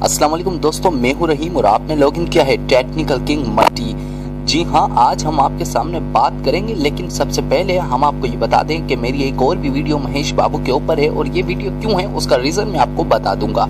अस्सलाम वालेकुम दोस्तों, मैं हूं रहीम और आपने लॉगिन किया है टेक्निकल किंग मल्टी। जी हाँ, आज हम आपके सामने बात करेंगे, लेकिन सबसे पहले हम आपको ये बता दें कि मेरी एक और भी वीडियो महेश बाबू के ऊपर है और ये वीडियो क्यों है उसका रीजन मैं आपको बता दूंगा।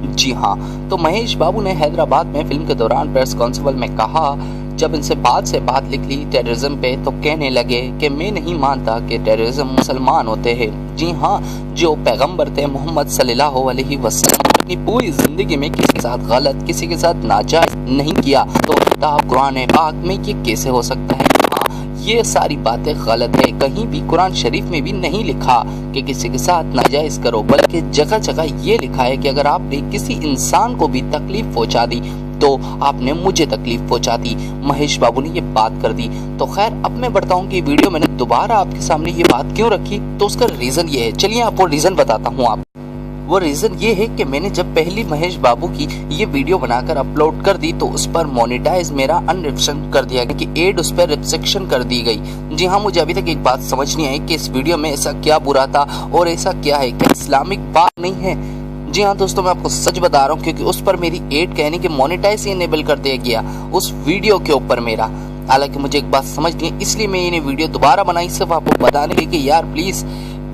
जी हाँ, तो महेश बाबू ने हैदराबाद में फिल्म के दौरान प्रेस कॉन्फ्रेंस में कहा, जब इनसे बात लिख ली टेररिज्म पे तो कहने लगे कि मैं नहीं मानता कि टेररिज्म मुसलमान होते हैं। जी हाँ, जो पैगंबर थे मोहम्मद सल्लल्लाहु अलैहि वसल्लम अपनी पूरी जिंदगी में किसी के साथ गलत, किसी के साथ नाजायज नहीं किया, तो किताब कुरान पाक में ये कैसे हो सकता है? हाँ, ये सारी बातें गलत है। कहीं भी कुरान शरीफ में भी नहीं लिखा कि किसी के साथ नाजायज करो, बल्कि जगह जगह ये लिखा है कि अगर आपने किसी इंसान को भी तकलीफ पहुंचा दी तो आपने मुझे तकलीफ पहुंचा दी। महेश बाबू ने ये बात कर दी। तो खैर, अब मैं बढ़ता हूँ कि वीडियो मैंने दोबारा आपके सामने ये बात क्यों रखी, तो उसका रीजन ये है। चलिए आपको रीजन बताता हूँ। आप वो रीजन ये है कि मैंने जब पहली महेश बाबू की ये वीडियो बनाकर अपलोड कर दी तो उस पर मोनेटाइज मेरा अनरिस्ट्रिक्शन कर दिया गया कि एड उस पर रिस्ट्रिक्शन कर दी गई। जी हाँ, मुझे अभी तक एक बात समझ नहीं आई कि इस वीडियो में ऐसा क्या बुरा था और ऐसा क्या है, क्या इस्लामिक बात नहीं है? जी हाँ दोस्तों, मैं आपको सच बता रहा हूँ, क्योंकि उस पर मेरी एड कहने की मोनेटाइज ही इनेबल कर दिया गया उस वीडियो के ऊपर मेरा। हालांकि मुझे एक बात समझ नहीं है, इसलिए मैं ये वीडियो दोबारा बनाई सिर्फ आपको बताने के कि यार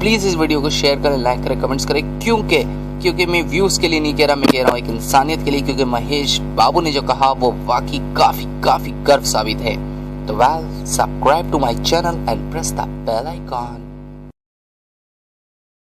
प्लीज इस वीडियो को शेयर करें, लाइक करें, कमेंट्स करें। क्योंकि मैं व्यूज के लिए नहीं कह रहा, मैं कह रहा हूँ एक इंसानियत के लिए, क्योंकि महेश बाबू ने जो कहा वो वाकई काफी गर्व साबित है। तो well, subscribe to my channel and press the bell icon.